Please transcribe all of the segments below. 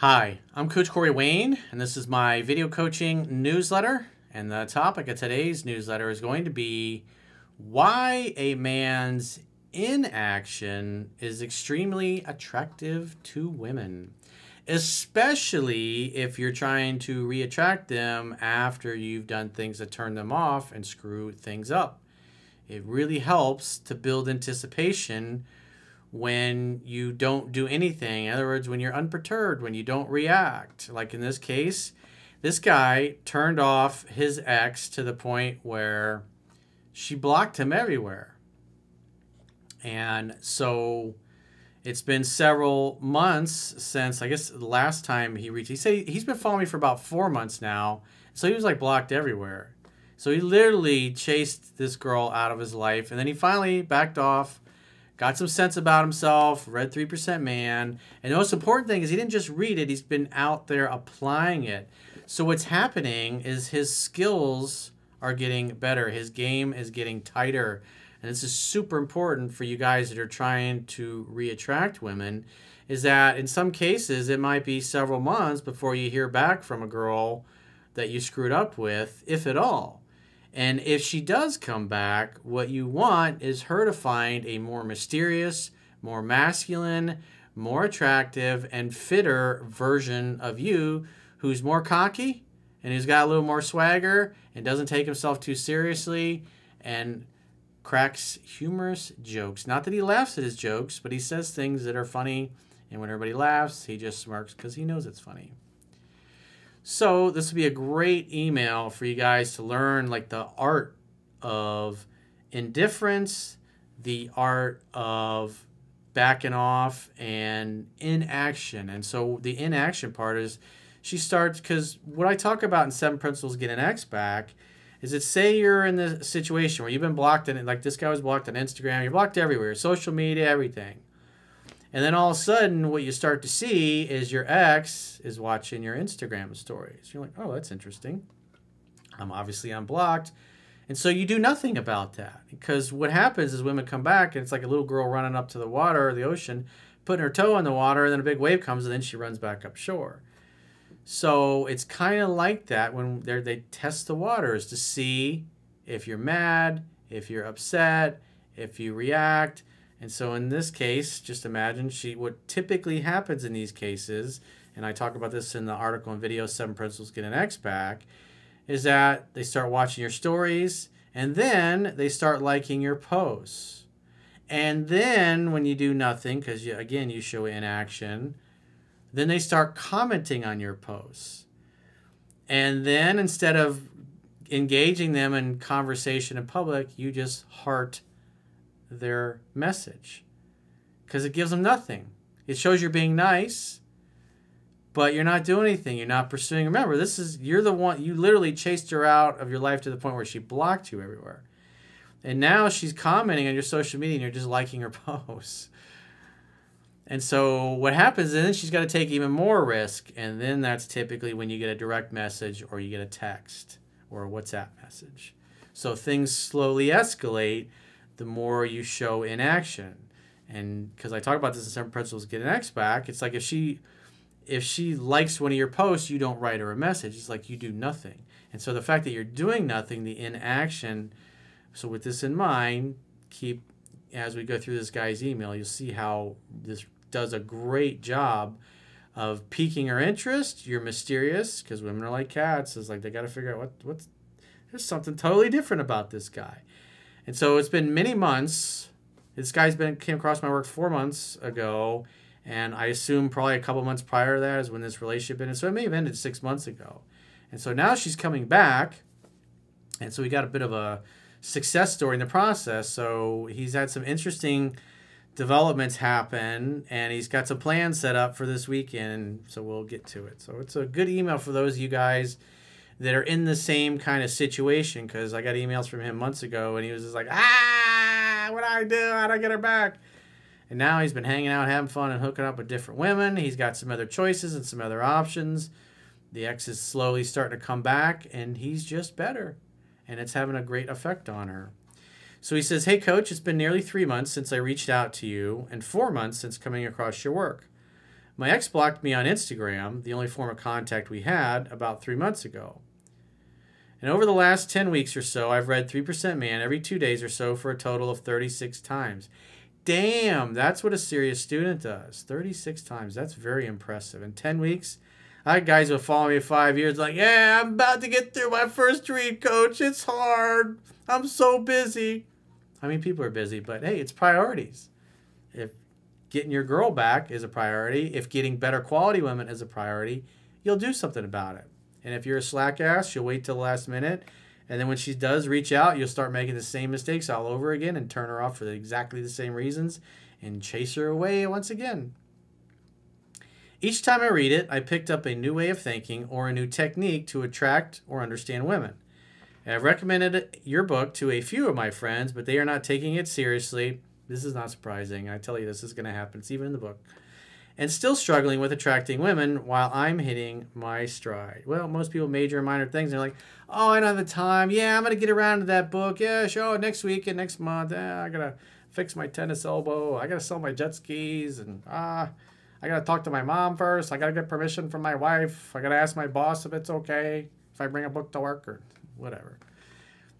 Hi, I'm Coach Corey Wayne, and this is my video coaching newsletter. And the topic of today's newsletter is going to be why a man's inaction is extremely attractive to women, especially if you're trying to reattract them after you've done things that turn them off and screw things up. It really helps to build anticipation when you don't do anything. In other words, when you're unperturbed, when you don't react. Like in this case, this guy turned off his ex to the point where she blocked him everywhere. And so it's been several months since, I guess, the last time he's been following me for about 4 months now. So he was like blocked everywhere. So he literally chased this girl out of his life, and then he finally backed off, got some sense about himself, read 3% Man. And the most important thing is he didn't just read it, he's been out there applying it. So what's happening is his skills are getting better. His game is getting tighter. And this is super important for you guys that are trying to reattract women, is that in some cases it might be several months before you hear back from a girl that you screwed up with, if at all. And if she does come back, what you want is her to find a more mysterious, more masculine, more attractive, and fitter version of you who's more cocky and who's got a little more swagger and doesn't take himself too seriously and cracks humorous jokes. Not that he laughs at his jokes, but he says things that are funny, and when everybody laughs, he just smirks because he knows it's funny. So this would be a great email for you guys to learn like the art of indifference, the art of backing off, and inaction. And so the inaction part is she starts, because what I talk about in 7 Principles Get an Ex Back is that, say you're in the situation where you've been blocked, like this guy was blocked on Instagram, you're blocked everywhere, social media, everything. And then all of a sudden, what you start to see is your ex is watching your Instagram stories. You're like, oh, that's interesting. I'm obviously unblocked. And so you do nothing about that. Because what happens is women come back, and it's like a little girl running up to the water or the ocean, putting her toe in the water, and then a big wave comes, and then she runs back up shore. So it's kind of like that when they test the waters to see if you're mad, if you're upset, if you react. And so in this case, just imagine what typically happens in these cases, and I talk about this in the article and video, 7 Principles Get an Ex Back, is that they start watching your stories, and then they start liking your posts. And then when you do nothing, because again, you show inaction, then they start commenting on your posts. And then instead of engaging them in conversation in public, you just heart their message, because it gives them nothing. It shows you're being nice, but you're not doing anything. You're not pursuing. Remember, you're the one, you literally chased her out of your life to the point where she blocked you everywhere. And now she's commenting on your social media and you're just liking her posts. And so what happens is then she's got to take even more risk, and then that's typically when you get a direct message or you get a text or a WhatsApp message. So things slowly escalate the more you show inaction. And because I talk about this in 7 Principles Get an Ex Back, it's like if she likes one of your posts, you don't write her a message. It's like you do nothing. And so the fact that you're doing nothing, the inaction, so with this in mind, as we go through this guy's email, you'll see how this does a great job of piquing her interest. You're mysterious, because women are like cats. It's like they got to figure out there's something totally different about this guy. And so it's been many months. This guy's came across my work 4 months ago, and I assume probably a couple months prior to that is when this relationship ended. So it may have ended 6 months ago. And so now she's coming back, and so we got a bit of a success story in the process. So he's had some interesting developments happen, and he's got some plans set up for this weekend, so we'll get to it. So it's a good email for those of you guys that are in the same kind of situation, because I got emails from him months ago, and he was just like, what do I do? How do I get her back? And now he's been hanging out, having fun, and hooking up with different women. He's got some other choices and some other options. The ex is slowly starting to come back, and he's just better, and it's having a great effect on her. So he says, hey, Coach, it's been nearly 3 months since I reached out to you and 4 months since coming across your work. My ex blocked me on Instagram, the only form of contact we had, about 3 months ago. And over the last 10 weeks or so, I've read 3% Man every 2 days or so for a total of 36 times. Damn, that's what a serious student does. 36 times. That's very impressive. In 10 weeks, I had guys who follow me 5 years like, yeah, I'm about to get through my first read, coach. It's hard. I'm so busy. I mean, people are busy, but hey, it's priorities. If getting your girl back is a priority, if getting better quality women is a priority, you'll do something about it. And if you're a slack ass, you'll wait till the last minute. And then when she does reach out, you'll start making the same mistakes all over again and turn her off for exactly the same reasons and chase her away once again. Each time I read it, I picked up a new way of thinking or a new technique to attract or understand women. I've recommended your book to a few of my friends, but they are not taking it seriously. This is not surprising. I tell you, this is going to happen. It's even in the book. And still struggling with attracting women while I'm hitting my stride. Well, most people major in minor things. They're like, oh, I don't have the time. Yeah, I'm going to get around to that book. Yeah, sure, next week and next month. I got to fix my tennis elbow. I got to sell my jet skis. And I got to talk to my mom first. I got to get permission from my wife. I got to ask my boss if it's okay if I bring a book to work or whatever.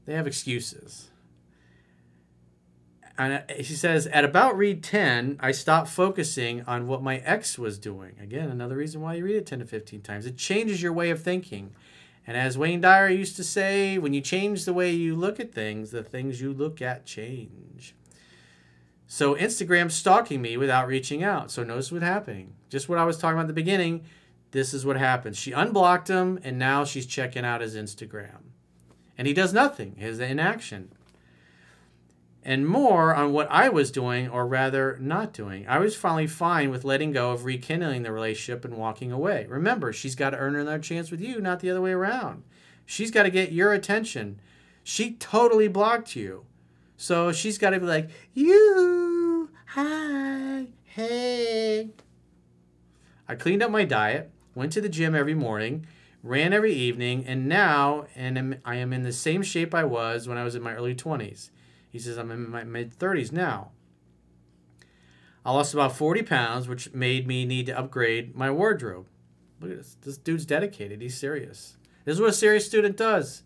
They have excuses. And she says, at about read 10, I stopped focusing on what my ex was doing. Again, another reason why you read it 10 to 15 times. It changes your way of thinking. And as Wayne Dyer used to say, when you change the way you look at things, the things you look at change. So Instagram's stalking me without reaching out. So notice what's happening. Just what I was talking about at the beginning, this is what happens. She unblocked him, and now she's checking out his Instagram. And he does nothing. His inaction. And more on what I was doing, or rather not doing. I was finally fine with letting go of rekindling the relationship and walking away. Remember, she's got to earn another chance with you, not the other way around. She's got to get your attention. She totally blocked you. So she's got to be like, you, hi, hey. I cleaned up my diet, went to the gym every morning, ran every evening, and now I am in the same shape I was when I was in my early 20s. He says, I'm in my mid-30s now. I lost about 40 pounds, which made me need to upgrade my wardrobe. Look at this. This dude's dedicated. He's serious. This is what a serious student does.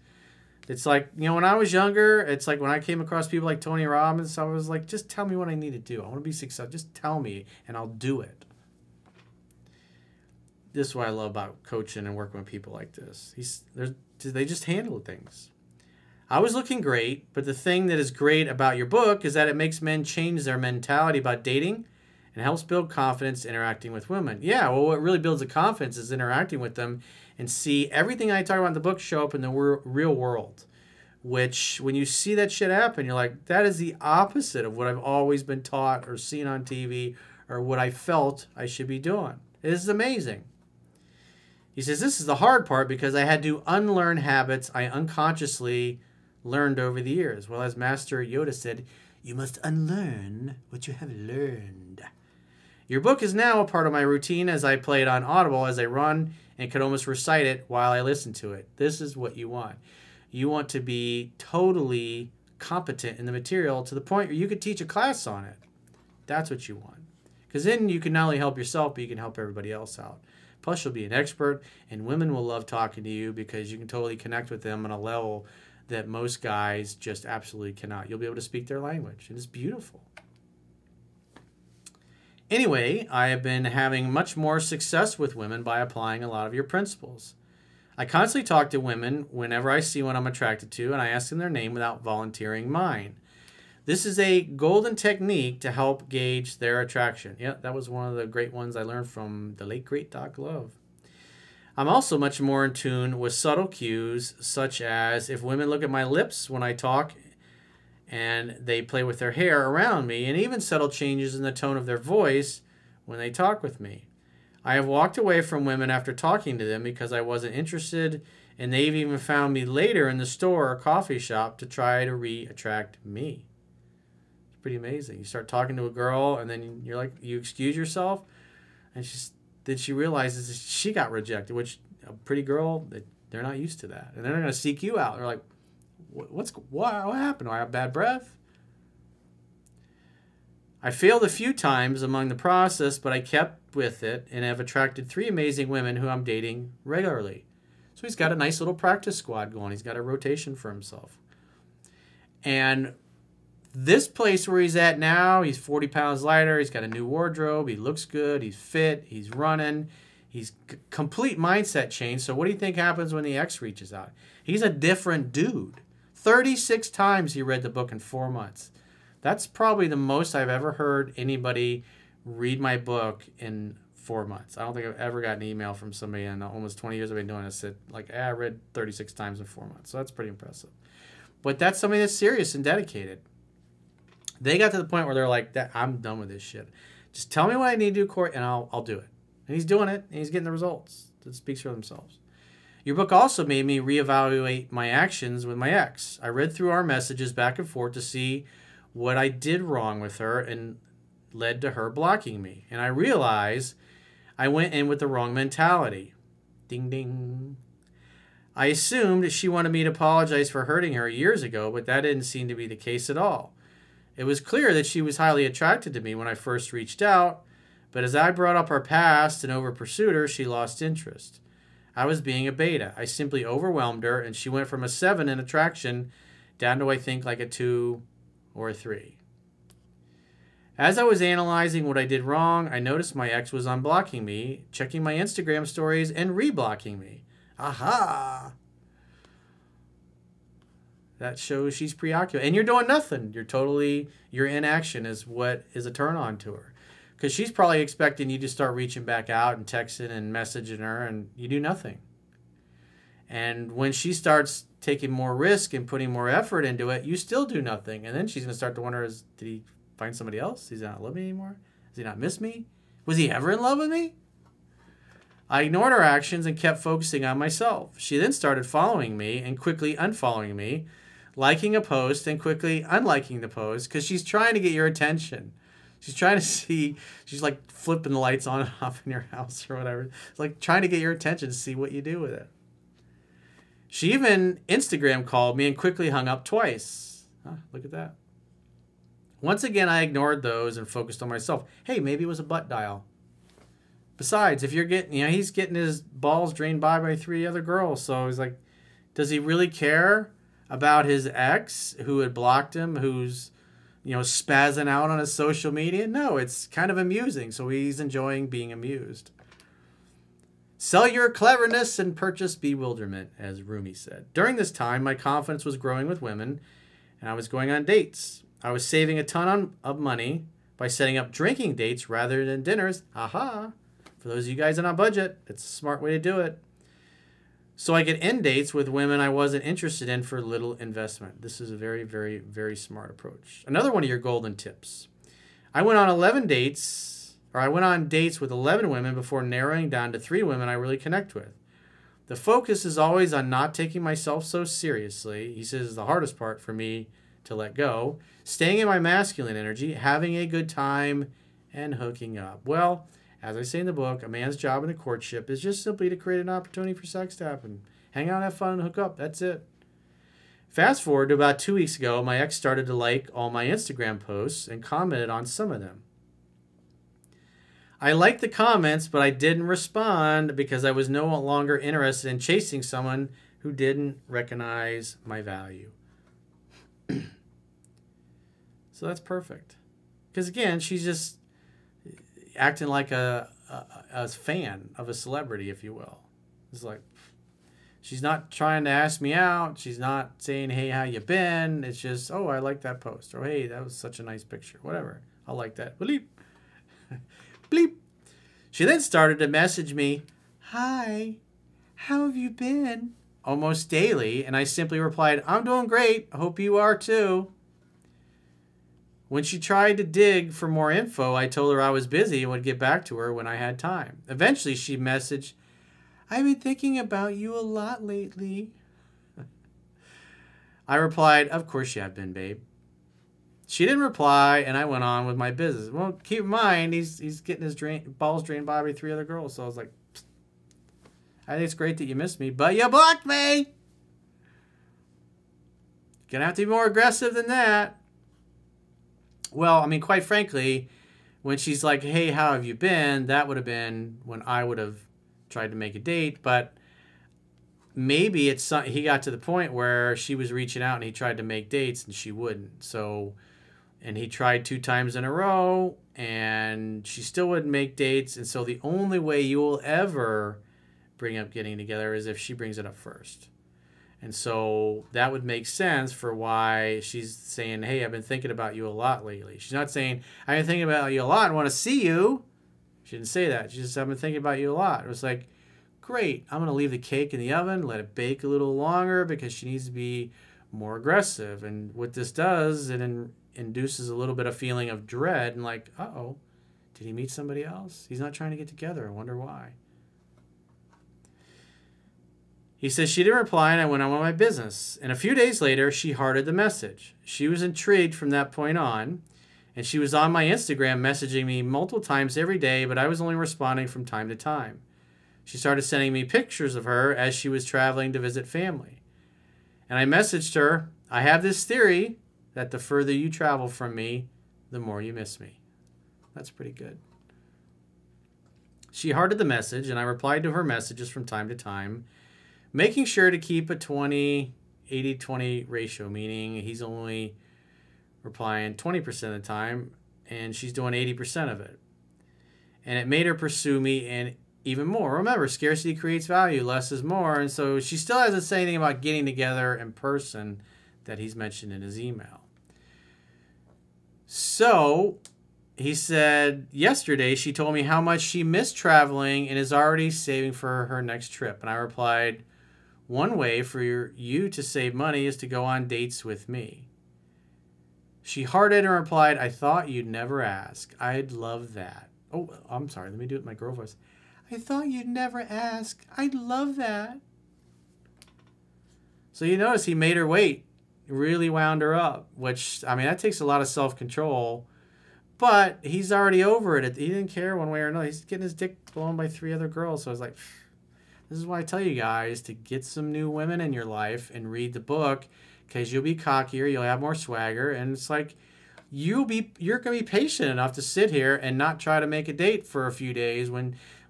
It's like, you know, when I was younger, it's like when I came across people like Tony Robbins, I was like, just tell me what I need to do. I want to be successful. Just tell me, and I'll do it. This is what I love about coaching and working with people like this. They just handle things. I was looking great, but the thing that is great about your book is that it makes men change their mentality about dating and helps build confidence interacting with women. Yeah, well, what really builds the confidence is interacting with them and see everything I talk about in the book show up in the real world, which when you see that shit happen, you're like, that is the opposite of what I've always been taught or seen on TV or what I felt I should be doing. It is amazing. He says, this is the hard part because I had to unlearn habits I unconsciously learned over the years. Well, as Master Yoda said, you must unlearn what you have learned. Your book is now a part of my routine as I play it on Audible as I run and can almost recite it while I listen to it. This is what you want. You want to be totally competent in the material to the point where you could teach a class on it. That's what you want. Because then you can not only help yourself, but you can help everybody else out. Plus, you'll be an expert, and women will love talking to you because you can totally connect with them on a level that most guys just absolutely cannot. You'll be able to speak their language. It is beautiful. Anyway, I have been having much more success with women by applying a lot of your principles. I constantly talk to women whenever I see one I'm attracted to, and I ask them their name without volunteering mine. This is a golden technique to help gauge their attraction. Yeah, that was one of the great ones I learned from the late, great Doc Love. I'm also much more in tune with subtle cues, such as if women look at my lips when I talk and they play with their hair around me, and even subtle changes in the tone of their voice when they talk with me. I have walked away from women after talking to them because I wasn't interested, and they've even found me later in the store or coffee shop to try to re-attract me. It's pretty amazing. You start talking to a girl, and then you're like, you excuse yourself, and then she realizes that she got rejected, which a pretty girl, they're not used to that. And they're going to seek you out. They're like, what happened? Do I have bad breath? I failed a few times among the process, but I kept with it and have attracted 3 amazing women who I'm dating regularly. So he's got a nice little practice squad going. He's got a rotation for himself. And this place where he's at now, he's 40 pounds lighter. He's got a new wardrobe. He looks good. He's fit. He's running. He's complete mindset change. So what do you think happens when the ex reaches out? He's a different dude. 36 times he read the book in 4 months. That's probably the most I've ever heard anybody read my book in 4 months. I don't think I've ever got an email from somebody in almost 20 years I've been doing this that, like, I read 36 times in 4 months. So that's pretty impressive. But that's somebody that's serious and dedicated. They got to the point where they're like, I'm done with this shit. Just tell me what I need to do, Corey, and I'll do it. And he's doing it, and he's getting the results. It speaks for themselves. Your book also made me reevaluate my actions with my ex. I read through our messages back and forth to see what I did wrong with her and led to her blocking me. And I realized I went in with the wrong mentality. Ding, ding. I assumed she wanted me to apologize for hurting her years ago, but that didn't seem to be the case at all. It was clear that she was highly attracted to me when I first reached out, but as I brought up our past and over-pursued her, she lost interest. I was being a beta. I simply overwhelmed her, and she went from a 7 in attraction down to, I think, like a 2 or a 3. As I was analyzing what I did wrong, I noticed my ex was unblocking me, checking my Instagram stories, and reblocking me. Aha! That shows she's preoccupied. And you're doing nothing. Your inaction is what is a turn on to her. Because she's probably expecting you to start reaching back out and texting and messaging her, and you do nothing. And when she starts taking more risk and putting more effort into it, you still do nothing. And then she's going to start to wonder, did he find somebody else? Does he not love me anymore? Does he not miss me? Was he ever in love with me? I ignored her actions and kept focusing on myself. She then started following me and quickly unfollowing me, liking a post and quickly unliking the post because she's trying to get your attention. She's trying to see, she's like flipping the lights on and off in your house or whatever. It's like trying to get your attention to see what you do with it. She even Instagram called me and quickly hung up twice. Look at that. Once again, I ignored those and focused on myself. Hey, maybe it was a butt dial. Besides, if you're getting, he's getting his balls drained by 3 other girls. So he's like, does he really care about his ex who had blocked him, who's, spazzing out on his social media? No, it's kind of amusing. So he's enjoying being amused. Sell your cleverness and purchase bewilderment, as Rumi said. During this time, my confidence was growing with women, and I was going on dates. I was saving a ton of money by setting up drinking dates rather than dinners. Aha! For those of you guys on a budget, it's a smart way to do it. So I could end dates with women I wasn't interested in for little investment. This is a very, very, very smart approach. Another one of your golden tips. I went on dates with 11 women before narrowing down to 3 women I really connect with. The focus is always on not taking myself so seriously. He says it's the hardest part for me to let go. Staying in my masculine energy, having a good time, and hooking up. Well, as I say in the book, a man's job in the courtship is just simply to create an opportunity for sex to happen. Hang out, have fun, and hook up. That's it. Fast forward to about 2 weeks ago, my ex started to like all my Instagram posts and commented on some of them. I liked the comments, but I didn't respond because I was no longer interested in chasing someone who didn't recognize my value. So that's perfect. Because again, she's just acting like a fan of a celebrity, if you will. It's like, she's not trying to ask me out. She's not saying, hey, how you been? It's just, oh, I like that post. Or, hey, that was such a nice picture. Whatever. I like that. Bleep. Bleep. She then started to message me, hi, how have you been? Almost daily. And I simply replied, I'm doing great. I hope you are too. When she tried to dig for more info, I told her I was busy and would get back to her when I had time. Eventually, she messaged, I've been thinking about you a lot lately. I replied, of course you have been, babe. She didn't reply, and I went on with my business. Well, keep in mind, he's getting his balls drained by 3 other girls. So I was like, I think it's great that you missed me, but you blocked me. Gonna have to be more aggressive than that. Well, I mean, quite frankly, when she's like, hey, how have you been? That would have been when I would have tried to make a date. But maybe he got to the point where she was reaching out and he tried to make dates and she wouldn't. So, and he tried 2 times in a row and she still wouldn't make dates. And so the only way you will ever bring up getting together is if she brings it up first. And so that would make sense for why she's saying, hey, I've been thinking about you a lot lately. She's not saying, I've been thinking about you a lot and want to see you. She didn't say that. She just, I've been thinking about you a lot. It was like, great, I'm going to leave the cake in the oven, let it bake a little longer because she needs to be more aggressive. And what this does, it induces a little bit of feeling of dread and like, uh-oh, did he meet somebody else? He's not trying to get together. I wonder why. He says, she didn't reply and I went on with my business. And a few days later, she hearted the message. She was intrigued from that point on. And she was on my Instagram messaging me multiple times every day, but I was only responding from time to time. She started sending me pictures of her as she was traveling to visit family. And I messaged her, I have this theory that the further you travel from me, the more you miss me. That's pretty good. She hearted the message, and I replied to her messages from time to time, making sure to keep a 80-20 ratio, meaning he's only replying 20% of the time, and she's doing 80% of it. And it made her pursue me and even more. Remember, scarcity creates value. Less is more. And so she still hasn't said anything about getting together in person that he's mentioned in his email. So he said yesterday she told me how much she missed traveling and is already saving for her next trip. And I replied, one way for you to save money is to go on dates with me. She hearted and replied, I thought you'd never ask. I'd love that. Oh, I'm sorry. Let me do it in my girl voice. I thought you'd never ask. I'd love that. So you notice he made her wait. Really wound her up, which, I mean, that takes a lot of self-control. But he's already over it. He didn't care one way or another. He's getting his dick blown by 3 other girls. So I was like, this is why I tell you guys to get some new women in your life and read the book, because you'll be cockier, you'll have more swagger, and it's like you're going to be patient enough to sit here and not try to make a date for a few days,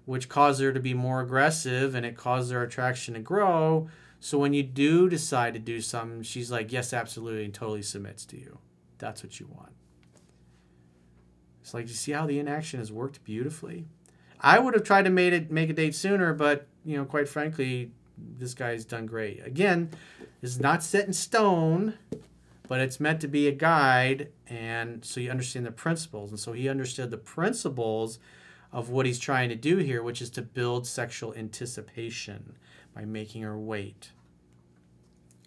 which causes her to be more aggressive and it causes her attraction to grow. So when you do decide to do something, she's like, yes, absolutely, and totally submits to you. That's what you want. It's like, you see how the inaction has worked beautifully? I would have tried to make a date sooner, but, you know, quite frankly, this guy's done great. Again, this is not set in stone, but it's meant to be a guide, and so you understand the principles. And so he understood the principles of what he's trying to do here, which is to build sexual anticipation by making her wait.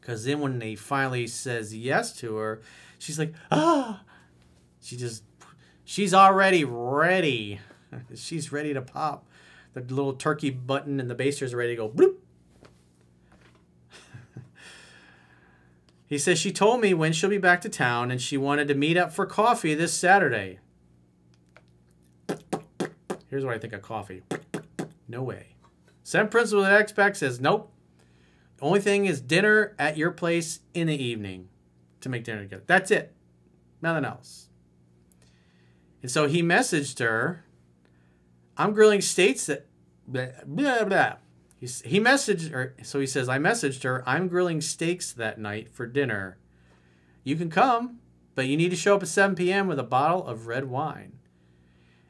Because then when he finally says yes to her, she's like, ah! She's already ready. She's ready to pop. The little turkey button and the baster's ready to go bloop. He says she told me when she'll be back to town and she wanted to meet up for coffee this Saturday. Here's what I think of coffee. No way. Same principle that expect says nope. The only thing is dinner at your place in the evening to make dinner together. That's it. Nothing else. And so he messaged her, I'm grilling steaks that blah, blah, blah. He messaged her, so he says, I messaged her, I'm grilling steaks that night for dinner. You can come, but you need to show up at 7 p.m. with a bottle of red wine.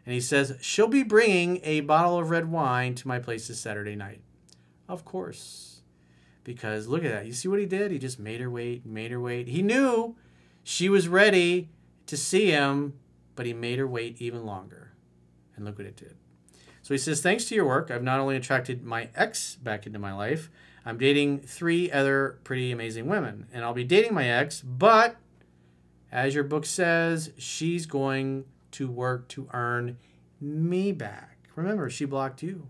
And he says, she'll be bringing a bottle of red wine to my place this Saturday night. Of course. Because look at that. You see what he did? He just made her wait, made her wait. He knew she was ready to see him, but he made her wait even longer. And look what it did. So he says, thanks to your work, I've not only attracted my ex back into my life, I'm dating 3 other pretty amazing women. And I'll be dating my ex, but as your book says, she's going to work to earn me back. Remember, she blocked you.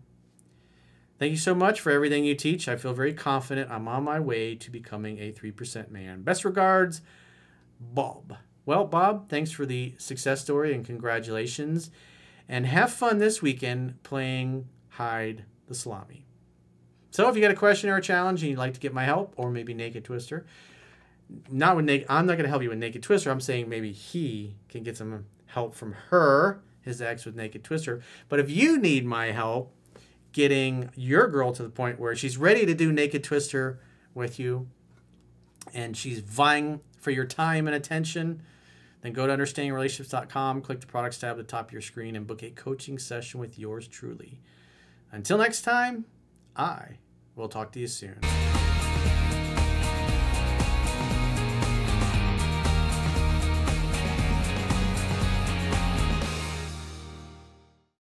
Thank you so much for everything you teach. I feel very confident I'm on my way to becoming a 3% man. Best regards, Bob. Well, Bob, thanks for the success story and congratulations. And have fun this weekend playing Hide the Salami. So if you got a question or a challenge and you'd like to get my help, or maybe Naked Twister, I'm not going to help you with Naked Twister. I'm saying maybe he can get some help from her his ex with naked twister. But if you need my help getting your girl to the point where she's ready to do naked twister with you and she's vying for your time and attention, then go to understandingrelationships.com, click the products tab at the top of your screen, and book a coaching session with yours truly. Until next time, I will talk to you soon.